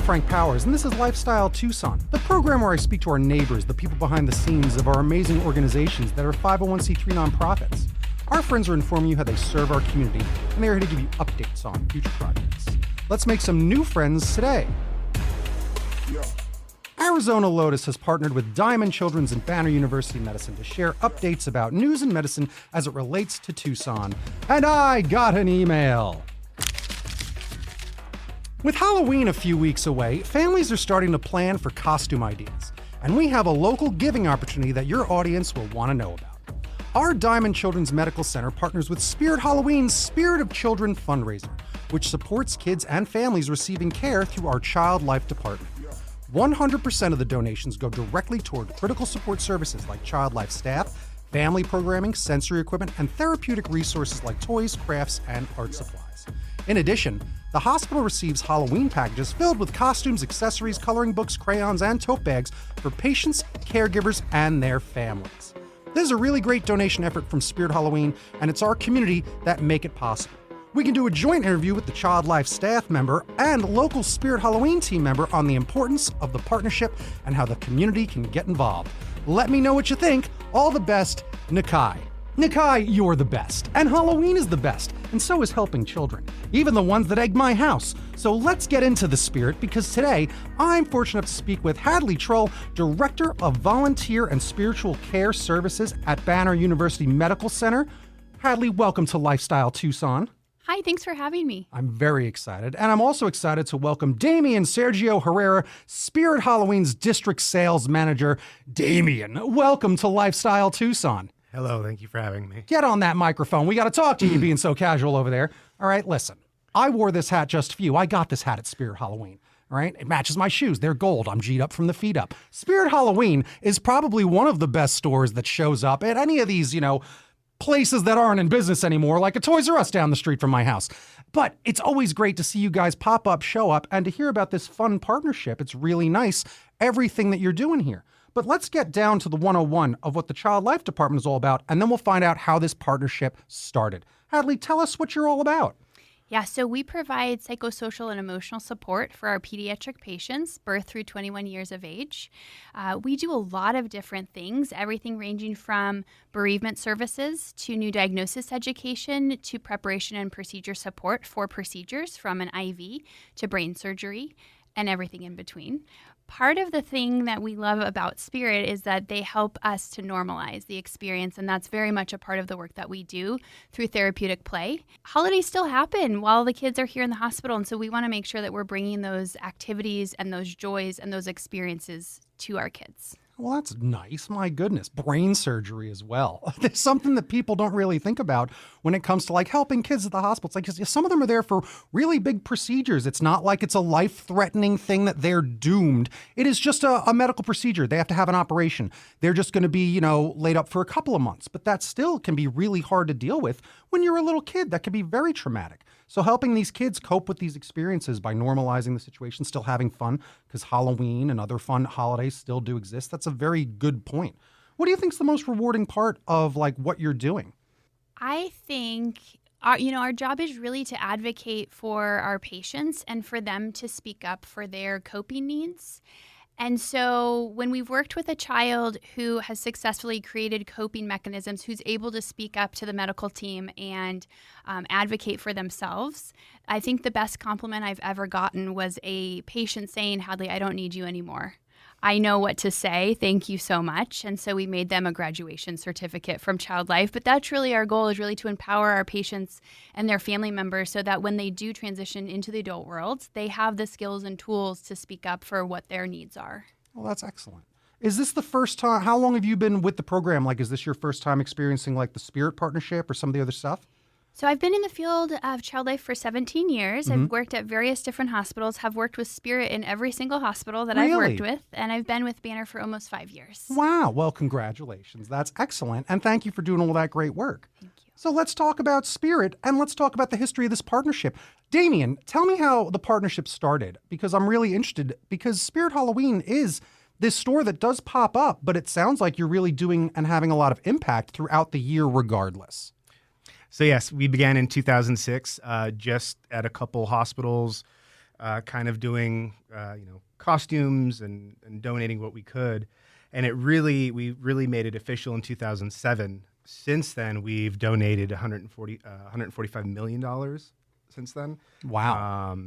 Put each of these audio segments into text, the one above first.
Frank Powers, and this is Lifestyle Tucson, the program where I speak to our neighbors, the people behind the scenes of our amazing organizations that are 501c3 nonprofits. Our friends are informing you how they serve our community, and they're here to give you updates on future projects. Let's make some new friends today. Arizona Lotus has partnered with Diamond Children's and Banner University Medicine to share updates about news in medicine as it relates to Tucson. And I got an email. With Halloween a few weeks away, families are starting to plan for costume ideas. And we have a local giving opportunity that your audience will want to know about. Our Diamond Children's Medical Center partners with Spirit Halloween's Spirit of Children fundraiser, which supports kids and families receiving care through our Child Life Department. 100% of the donations go directly toward critical support services like Child Life staff, family programming, sensory equipment, and therapeutic resources like toys, crafts, and art supplies. In addition, the hospital receives Halloween packages filled with costumes, accessories, coloring books, crayons, and tote bags for patients, caregivers, and their families. This is a really great donation effort from Spirit Halloween, and it's our community that make it possible. We can do a joint interview with the Child Life staff member and local Spirit Halloween team member on the importance of the partnership and how the community can get involved. Let me know what you think. All the best, Nikai. Nikai, you're the best. And Halloween is the best. And so is helping children, even the ones that egg my house. So let's get into the spirit, because today I'm fortunate to speak with Hadley Trull, Director of Volunteer and Spiritual Care Services at Banner University Medical Center. Hadley, welcome to Lifestyle Tucson. Hi, thanks for having me. I'm very excited. And I'm also excited to welcome Damien Sergio Herrera, Spirit Halloween's District Sales Manager. Damien, welcome to Lifestyle Tucson. Hello, thank you for having me. Get on that microphone. We got to talk to you being so casual over there. All right, listen. I wore this hat just for you. I got this hat at Spirit Halloween. All right, it matches my shoes. They're gold. I'm G'd up from the feet up. Spirit Halloween is probably one of the best stores that shows up at any of these, places that aren't in business anymore, like a Toys R Us down the street from my house. But it's always great to see you guys pop up, show up, and to hear about this fun partnership. It's really nice, everything that you're doing here. But let's get down to the 101 of what the Child Life Department is all about, and then we'll find out how this partnership started. Hadley, tell us what you're all about. Yeah, so we provide psychosocial and emotional support for our pediatric patients, birth through 21 years of age. We do a lot of different things, everything ranging from bereavement services to new diagnosis education to preparation and procedure support for procedures from an IV to brain surgery and everything in between. Part of the thing that we love about Spirit is that they help us to normalize the experience, and that's very much a part of the work that we do through therapeutic play. Holidays still happen while the kids are here in the hospital, and so we want to make sure that we're bringing those activities and those joys and those experiences to our kids. Well, that's nice. My goodness. Brain surgery as well. There's something that people don't really think about when it comes to helping kids at the hospital. It's like some of them are there for really big procedures. It's not like it's a life-threatening thing that they're doomed. It is just a medical procedure. They have to have an operation. They're just going to be, laid up for a couple of months. But that still can be really hard to deal with when you're a little kid. That can be very traumatic. So helping these kids cope with these experiences by normalizing the situation, still having fun, because Halloween and other fun holidays still do exist. That's a very good point. What do you think is the most rewarding part of what you're doing? I think our job is really to advocate for our patients and for them to speak up for their coping needs. And so when we've worked with a child who has successfully created coping mechanisms, who's able to speak up to the medical team and advocate for themselves, I think the best compliment I've ever gotten was a patient saying, "Hadley, I don't need you anymore. I know what to say. Thank you so much." And so we made them a graduation certificate from Child Life. But that's really our goal, is really to empower our patients and their family members so that when they do transition into the adult world, they have the skills and tools to speak up for what their needs are. Well, that's excellent. Is this the first time? How long have you been with the program? Is this your first time experiencing the Spirit partnership or some of the other stuff? So I've been in the field of child life for 17 years. Mm-hmm. I've worked at various different hospitals, have worked with Spirit in every single hospital that Really? I've worked with, and I've been with Banner for almost 5 years. Wow. Well, congratulations. That's excellent. And thank you for doing all that great work. Thank you. So let's talk about Spirit, and let's talk about the history of this partnership. Damien, tell me how the partnership started, because I'm really interested, because Spirit Halloween is this store that does pop up, but it sounds like you're really doing and having a lot of impact throughout the year regardless. So yes, we began in 2006, just at a couple hospitals, kind of doing, costumes and donating what we could. And we really made it official in 2007. Since then, we've donated $145 million since then. Wow.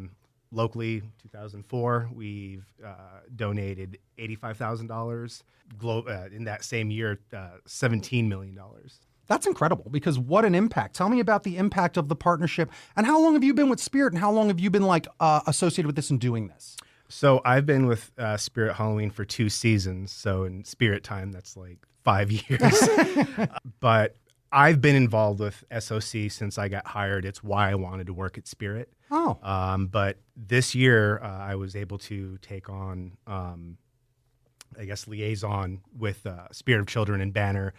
Locally, 2004, we've donated $85,000. In that same year, $17 million. That's incredible, because what an impact. Tell me about the impact of the partnership, and how long have you been with Spirit, and how long have you been associated with this and doing this? So I've been with Spirit Halloween for 2 seasons. So in Spirit time, that's like 5 years. But I've been involved with SOC since I got hired. It's why I wanted to work at Spirit. Oh. But this year, I was able to take on, liaison with Spirit of Children and Banner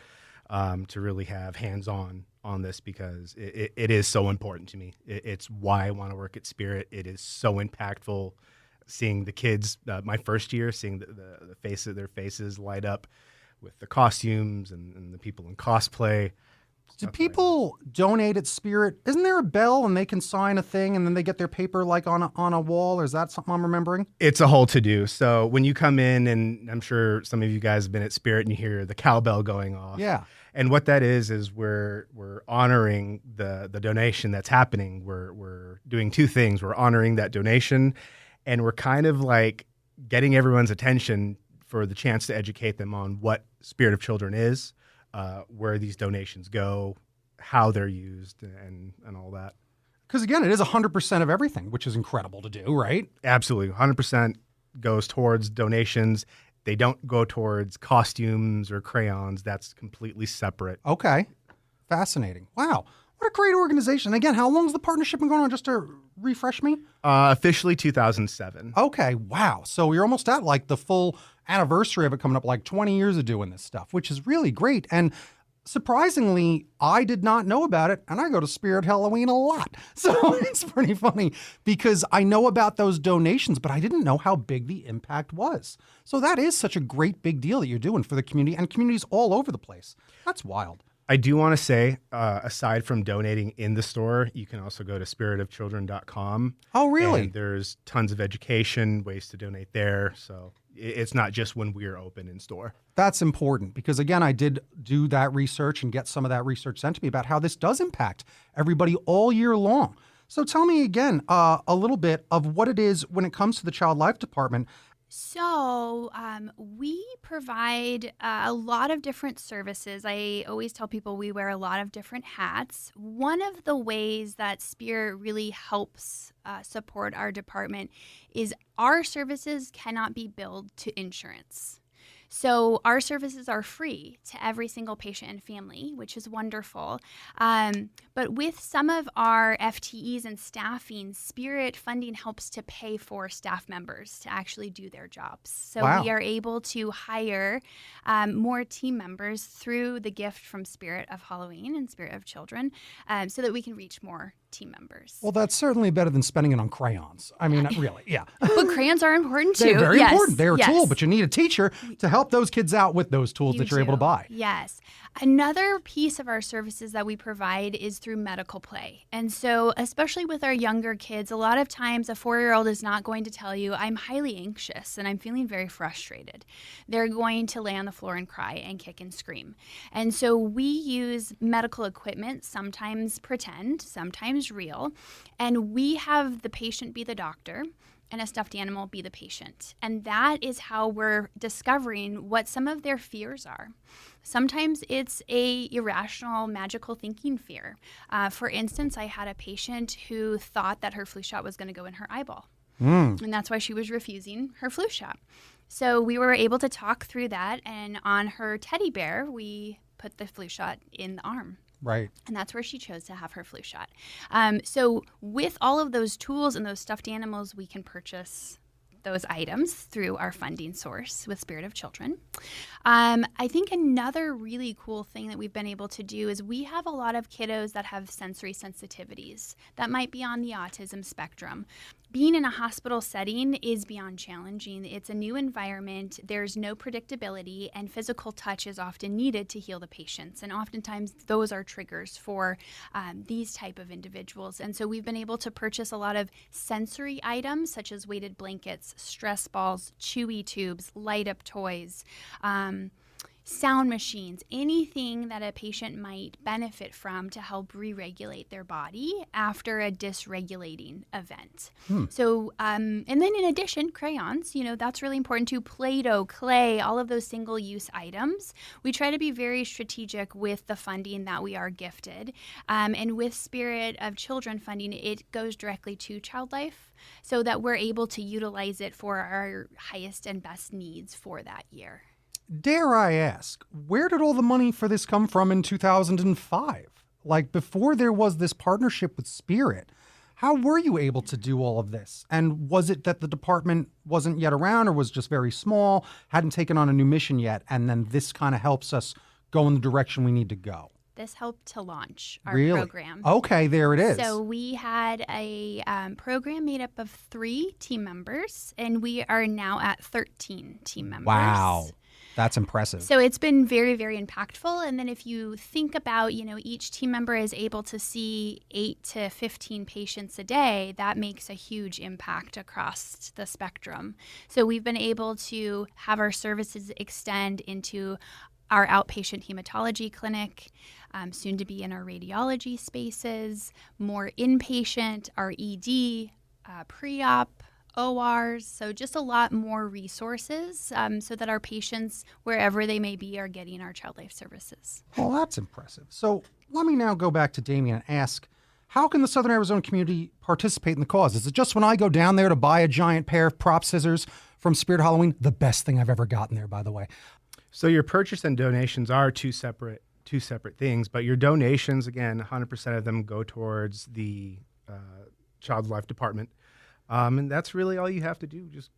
to really have hands-on on this, because it is so important to me. It's why I want to work at Spirit. It is so impactful seeing the kids, my first year, seeing their faces light up with the costumes and the people in cosplay. Do people donate at Spirit? Isn't there a bell and they can sign a thing and then they get their paper like on a wall? Or is that something I'm remembering? It's a whole to-do. So when you come in, and I'm sure some of you guys have been at Spirit and you hear the cowbell going off. Yeah. And what that is we're honoring the donation that's happening. We're doing 2 things. We're honoring that donation, and we're kind of like getting everyone's attention for the chance to educate them on what Spirit of Children is, where these donations go, how they're used, and all that. Because again, it is 100% of everything, which is incredible to do, right? Absolutely. 100% goes towards donations. They don't go towards costumes or crayons. That's completely separate. Okay. Fascinating. Wow. What a great organization. Again, how long has the partnership been going on, just to refresh me? Officially 2007. Okay. Wow. So you're almost at like the full anniversary of it coming up, like 20 years of doing this stuff, which is really great. And surprisingly, I did not know about it, and I go to Spirit Halloween a lot. So it's pretty funny, because I know about those donations, but I didn't know how big the impact was. So that is such a great big deal that you're doing for the community, and communities all over the place. That's wild. I do want to say, aside from donating in the store, you can also go to spiritofchildren.com. Oh, really? And there's tons of education, ways to donate there. So it's not just when we're open in store. That's important, because again, I did do that research and get some of that research sent to me about how this does impact everybody all year long. So tell me again a little bit of what it is when it comes to the Child Life Department. So we provide a lot of different services. I always tell people we wear a lot of different hats. One of the ways that Spirit really helps support our department is our services cannot be billed to insurance. So our services are free to every single patient and family, which is wonderful. But with some of our FTEs and staffing, Spirit funding helps to pay for staff members to actually do their jobs. So Wow. We are able to hire more team members through the gift from Spirit of Halloween and Spirit of Children, so that we can reach more team members. Well, that's certainly better than spending it on crayons. I mean, really, yeah. But crayons are important too. They're very Yes, important. They're a yes. tool, but you need a teacher to help those kids out with those tools that you're able to buy. Yes. Another piece of our services that we provide is through medical play. And so, especially with our younger kids, a lot of times a 4-year-old is not going to tell you, I'm highly anxious and I'm feeling very frustrated. They're going to lay on the floor and cry and kick and scream. And so we use medical equipment, sometimes pretend, sometimes real, and we have the patient be the doctor and a stuffed animal be the patient. And that is how we're discovering what some of their fears are. Sometimes it's a irrational, magical thinking fear. For instance, I had a patient who thought that her flu shot was going to go in her eyeball. And that's why she was refusing her flu shot. So we were able to talk through that, and on her teddy bear, we put the flu shot in the arm. Right. And that's where she chose to have her flu shot. So with all of those tools and those stuffed animals, we can purchase those items through our funding source with Spirit of Children. I think another really cool thing that we've been able to do is we have a lot of kiddos that have sensory sensitivities that might be on the autism spectrum. being in a hospital setting is beyond challenging. It's a new environment. There's no predictability, and physical touch is often needed to heal the patients. And oftentimes those are triggers for these type of individuals. And so we've been able to purchase a lot of sensory items such as weighted blankets, stress balls, chewy tubes, light up toys, sound machines, anything that a patient might benefit from to help re-regulate their body after a dysregulating event. So, and then in addition, crayons, that's really important too. Play-Doh, clay, all of those single-use items. We try to be very strategic with the funding that we are gifted. And with Spirit of Children funding, it goes directly to Child Life so that we're able to utilize it for our highest and best needs for that year. Dare I ask, where did all the money for this come from in 2005? Like, before there was this partnership with Spirit, how were you able to do all of this? And was it that the department wasn't yet around or was just very small, hadn't taken on a new mission yet, and then this kind of helps us go in the direction we need to go? This helped to launch our Really? program. Okay, there it is. So we had a program made up of 3 team members, and we are now at 13 team members. Wow. That's impressive. So it's been very, very impactful. And then if you think about, each team member is able to see 8 to 15 patients a day, that makes a huge impact across the spectrum. So we've been able to have our services extend into our outpatient hematology clinic, soon to be in our radiology spaces, more inpatient, our ED, pre-op, ORs, so just a lot more resources so that our patients, wherever they may be, are getting our Child Life services. Well, that's impressive. So let me now go back to Damien and ask, how can the Southern Arizona community participate in the cause? Is it just when I go down there to buy a giant pair of prop scissors from Spirit Halloween? The best thing I've ever gotten there, by the way. So your purchase and donations are two separate things, but your donations, again, 100% of them go towards the Child Life Department. And that's really all you have to do. Just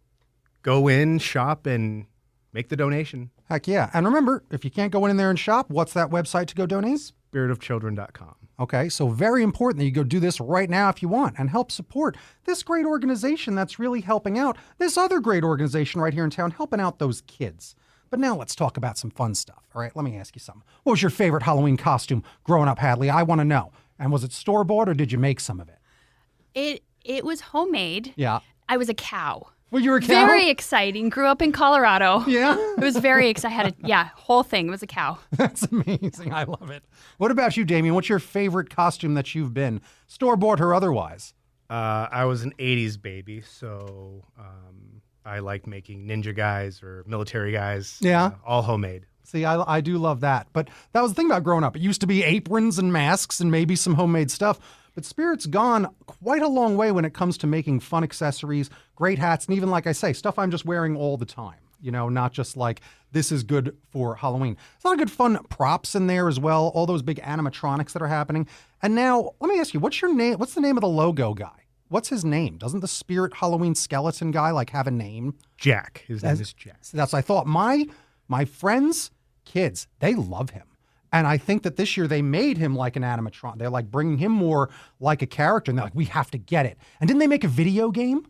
go in, shop, and make the donation. Heck yeah. And remember, if you can't go in there and shop, what's that website to go donate? spiritofchildren.com. Okay, so very important that you go do this right now if you want and help support this great organization that's really helping out this other great organization right here in town, helping out those kids. But now let's talk about some fun stuff. All right, let me ask you something. What was your favorite Halloween costume growing up, Hadley? I want to know. And was it store-bought or did you make some of it? It was homemade. Yeah. I was a cow. Well, you were a cow? Very exciting. Grew up in Colorado. Yeah? It was very exciting. Whole thing was a cow. That's amazing. I love it. What about you, Damien? What's your favorite costume that you've been, store-bought or otherwise? I was an 80s baby, so I liked making ninja guys or military guys. Yeah. All homemade. See, I do love that. But that was the thing about growing up. It used to be aprons and masks and maybe some homemade stuff. But Spirit's gone quite a long way when it comes to making fun accessories, great hats, and even, like I say, stuff I'm just wearing all the time. Not just like this is good for Halloween. There's a lot of good fun props in there as well, all those big animatronics that are happening. And now, let me ask you, what's your name? What's the name of the logo guy? What's his name? Doesn't the Spirit Halloween skeleton guy have a name? Jack. His name is Jack. That's what I thought. My friends' kids, they love him. And I think that this year they made him like an animatron. They're bringing him more like a character. And they're we have to get it. And didn't they make a video game?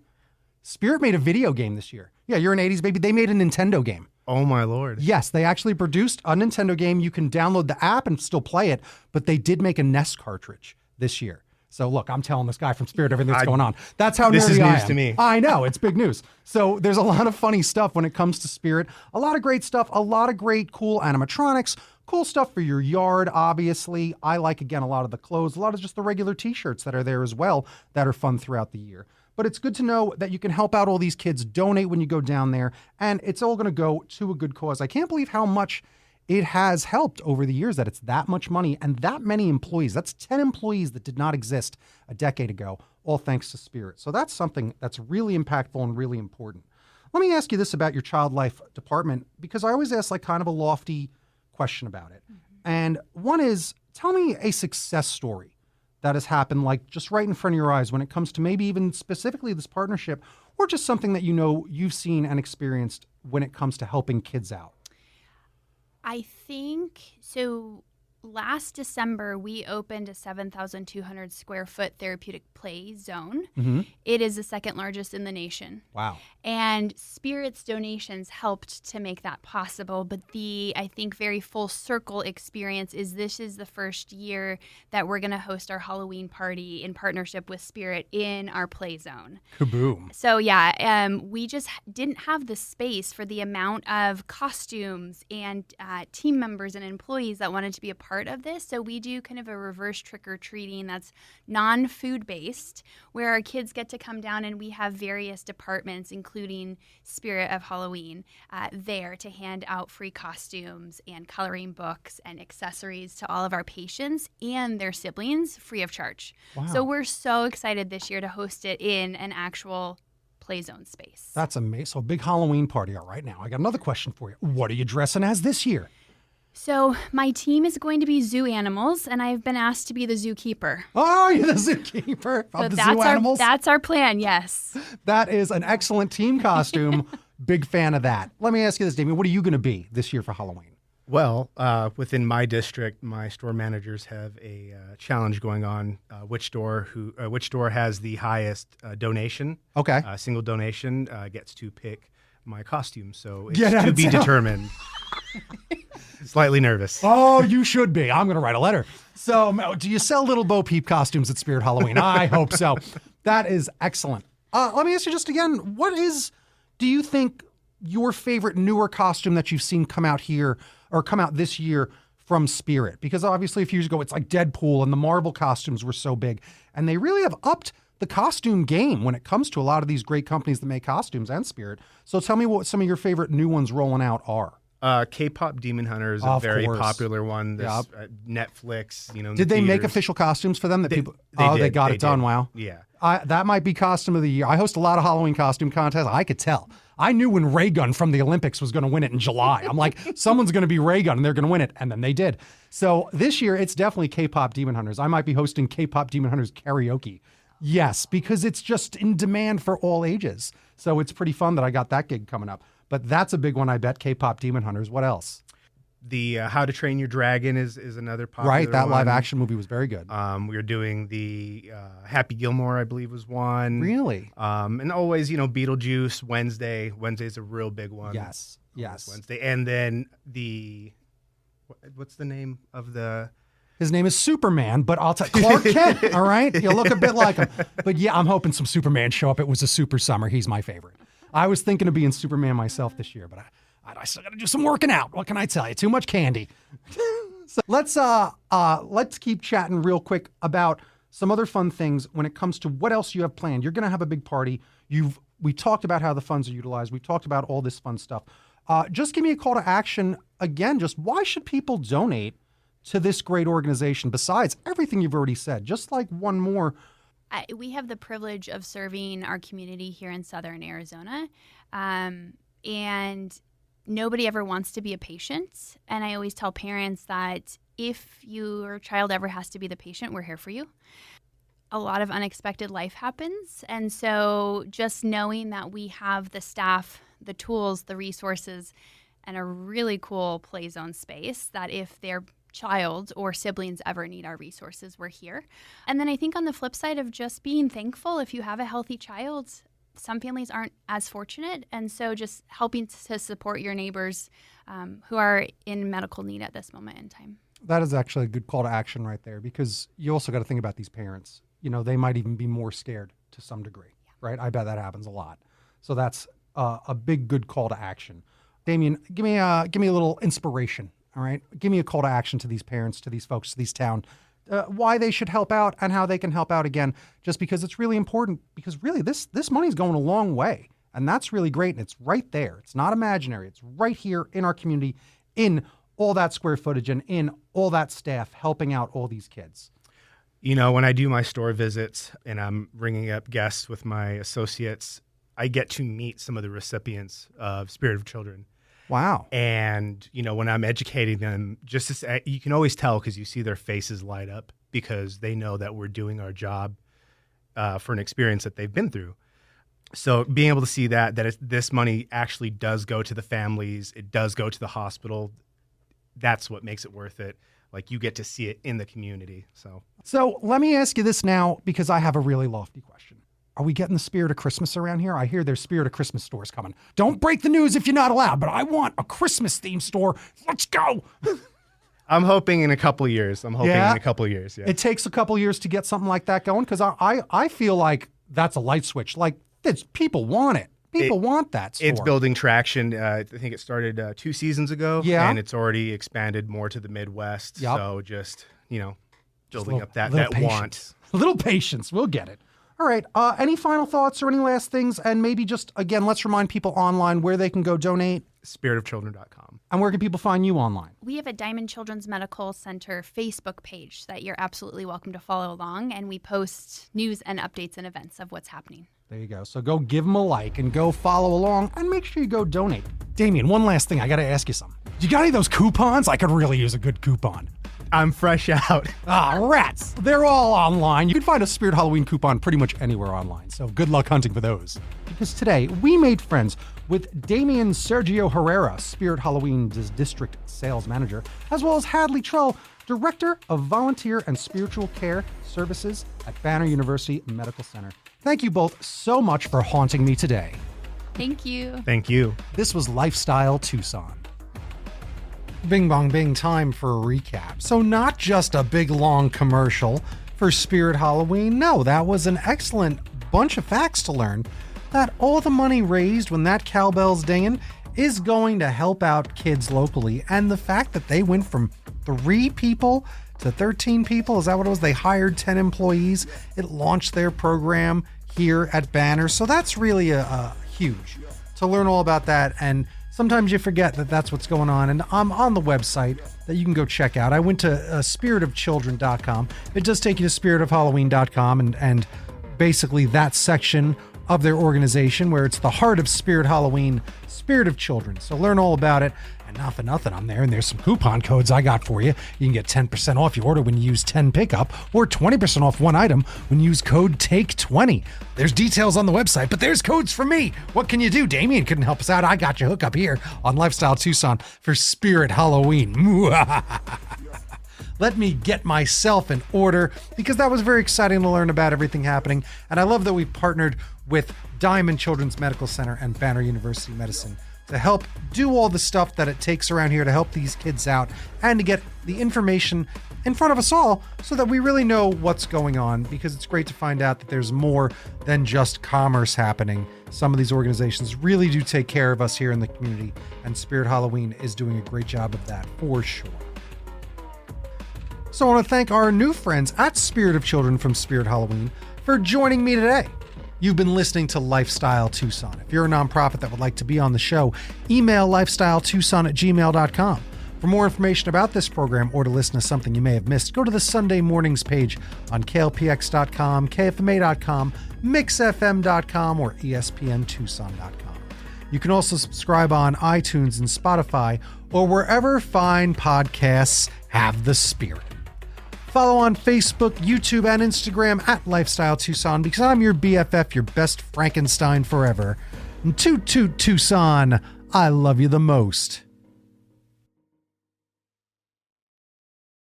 Spirit made a video game this year. Yeah, you're an 80s baby. They made a Nintendo game. Oh, my Lord. Yes, they actually produced a Nintendo game. You can download the app and still play it. But they did make a NES cartridge this year. So look, I'm telling this guy from Spirit everything that's going on. That's how nerdy I am. This is news to me. I know, it's big news. So there's a lot of funny stuff when it comes to Spirit. A lot of great stuff, a lot of great cool animatronics, cool stuff for your yard, obviously. I like, again, a lot of the clothes, a lot of just the regular t-shirts that are there as well that are fun throughout the year. But it's good to know that you can help out all these kids, donate when you go down there, and it's all going to go to a good cause. I can't believe how much it has helped over the years that it's that much money and that many employees. That's 10 employees that did not exist a decade ago, all thanks to Spirit. So that's something that's really impactful and really important. Let me ask you this about your Child Life Department, because I always ask kind of a lofty question about it. Mm-hmm. And one is, tell me a success story that has happened just right in front of your eyes when it comes to maybe even specifically this partnership, or just something that you've seen and experienced when it comes to helping kids out. I think so. last December, we opened a 7,200 square foot therapeutic play zone. Mm-hmm. It is the second largest in the nation. Wow. And Spirit's donations helped to make that possible. But the, I think, very full circle experience is this is the first year that we're going to host our Halloween party in partnership with Spirit in our play zone. Kaboom. So yeah, we just didn't have the space for the amount of costumes and team members and employees that wanted to be a part of this. So we do kind of a reverse trick-or-treating that's non-food based, where our kids get to come down and we have various departments, including Spirit of Halloween, there to hand out free costumes and coloring books and accessories to all of our patients and their siblings free of charge. Wow. So we're so excited this year to host it in an actual play zone space. That's amazing. So a big Halloween party. All right, now I got another question for you. What are you dressing as this year? So my team is going to be zoo animals, and I've been asked to be the zookeeper. Oh, you're the zookeeper of the zoo animals? That's our plan, yes. That is an excellent team costume. Big fan of that. Let me ask you this, Damien. What are you going to be this year for Halloween? Well, within my district, my store managers have a challenge going on. Which store has the highest donation? Okay. Single donation gets to pick my costume. So it's Get out to of be town. determined. Slightly nervous. Oh, you should be. I'm going to write a letter. So, do you sell little Bo Peep costumes at Spirit Halloween? I hope so. That is excellent. Let me ask you just again, do you think your favorite newer costume that you've seen come out here or come out this year from Spirit? Because obviously a few years ago, it's like Deadpool and the Marvel costumes were so big. And they really have upped the costume game when it comes to a lot of these great companies that make costumes and Spirit. So tell me what some of your favorite new ones rolling out are. K-pop Demon Hunter is a Of very course. popular one. This, Yep. Netflix, Did they make theaters. official costumes for them that They people? They did. got They it done. did. Wow. Yeah. That might be costume of the year. I host a lot of Halloween costume contests. I could tell. I knew when Ray Gun from the Olympics was going to win it in July. I'm like, someone's going to be Ray Gun and they're going to win it. And then they did. So this year, it's definitely K-pop Demon Hunters. I might be hosting K-pop Demon Hunters karaoke. Yes, because it's just in demand for all ages. So it's pretty fun that I got that gig coming up. But that's a big one, I bet, K-pop Demon Hunters. What else? The How to Train Your Dragon is another popular Right, that one. live action movie was very good. We were doing the Happy Gilmore, I believe, was one. Really? And always, Beetlejuice, Wednesday. Wednesday's a real big one. Yes. Yes. Wednesday. And then what's the name of the... His name is Superman, but I'll tell Clark Kent, all right? You look a bit like him. But yeah, I'm hoping some Superman show up. It was a super summer. He's my favorite. I was thinking of being Superman myself this year, but I still got to do some working out. What can I tell you? Too much candy. So let's keep chatting real quick about some other fun things when it comes to what else you have planned. You're going to have a big party. We talked about how the funds are utilized. We talked about all this fun stuff. Just give me a call to action again. Just why should people donate to this great organization besides everything you've already said? Just like one more. We have the privilege of serving our community here in Southern Arizona, and nobody ever wants to be a patient. And I always tell parents that if your child ever has to be the patient, we're here for you. A lot of unexpected life happens. And so just knowing that we have the staff, the tools, the resources, and a really cool play zone space that if their child or siblings ever need our resources, we're here. And then I think on the flip side of just being thankful, if you have a healthy child, some families aren't as fortunate. And so just helping to support your neighbors who are in medical need at this moment in time. That is actually a good call to action right there, because you also got to think about these parents. They might even be more scared to some degree, right? I bet that happens a lot. So that's a big, good call to action. Damien, give me a little inspiration. All right. Give me a call to action to these parents, to these folks, to these town, why they should help out and how they can help out again, just because it's really important, because really this money's going a long way, and that's really great. And it's right there. It's not imaginary. It's right here in our community, in all that square footage and in all that staff helping out all these kids. When I do my store visits and I'm ringing up guests with my associates, I get to meet some of the recipients of Spirit of Children. Wow. And, when I'm educating them, you can always tell because you see their faces light up because they know that we're doing our job for an experience that they've been through. So being able to see that this money actually does go to the families, it does go to the hospital, that's what makes it worth it. like you get to see it in the community. So let me ask you this now, because I have a really lofty question. Are we getting the spirit of Christmas around here? I hear there's spirit of Christmas stores coming. Don't break the news if you're not allowed, but I want a Christmas themed store. Let's go. I'm hoping in a couple of years. Yeah. It takes a couple of years to get something like that going, because I feel like that's a light switch. Like, people want it. People want that store. It's building traction. I think it started 2 seasons ago. Yeah. And it's already expanded more to the Midwest. Yep. So just, building up that want. A little patience. We'll get it. All right. Any final thoughts or any last things? And maybe just, again, let's remind people online where they can go donate. spiritofchildren.com. And where can people find you online? We have a Diamond Children's Medical Center Facebook page that you're absolutely welcome to follow along, and we post news and updates and events of what's happening. There you go. So go give them a like and go follow along, and make sure you go donate. Damien, one last thing. I got to ask you something. You got any of those coupons? I could really use a good coupon. I'm fresh out. Rats. They're all online. You can find a Spirit Halloween coupon pretty much anywhere online. So good luck hunting for those. Because today we made friends with Damien Sergio Herrera, Spirit Halloween District Sales Manager, as well as Hadley Trull, Director of Volunteer and Spiritual Care Services at Banner University Medical Center. Thank you both so much for haunting me today. Thank you. Thank you. This was Lifestyle Tucson. Bing bong bing, time for a recap. So not just a big long commercial for Spirit Halloween. No, that was an excellent bunch of facts to learn. That all the money raised when that cowbell's dinging is going to help out kids locally. And the fact that they went from 3 people to 13 people, is that what it was? They hired 10 employees. It launched their program here at Banner. So that's really a huge to learn all about that. And sometimes you forget that that's what's going on. And I'm on the website that you can go check out. I went to spiritofchildren.com. It does take you to spiritofhalloween.com and basically that section of their organization where it's the heart of Spirit Halloween, Spirit of Children. So learn all about it. And not for nothing, I'm there, and there's some coupon codes I got for you. You can get 10% off your order when you use 10 pickup, or 20% off one item when you use code TAKE20. There's details on the website, but there's codes for me. What can you do? Damien couldn't help us out. I got you hook up here on Lifestyle Tucson for Spirit Halloween. Let me get myself in order, because that was very exciting to learn about everything happening. And I love that we partnered with Diamond Children's Medical Center and Banner University Medicine to help do all the stuff that it takes around here to help these kids out and to get the information in front of us all so that we really know what's going on, because it's great to find out that there's more than just commerce happening. Some of these organizations really do take care of us here in the community, and Spirit Halloween is doing a great job of that for sure. So I want to thank our new friends at Spirit of Children from Spirit Halloween for joining me today. You've been listening to Lifestyle Tucson. If you're a nonprofit that would like to be on the show, email lifestyletucson@gmail.com. For more information about this program or to listen to something you may have missed, go to the Sunday Mornings page on klpx.com, kfma.com, mixfm.com, or espntucson.com. You can also subscribe on iTunes and Spotify or wherever fine podcasts have the spirit. Follow on Facebook, YouTube, and Instagram at Lifestyle Tucson, because I'm your BFF, your best Frankenstein forever. And toot toot Tucson, I love you the most.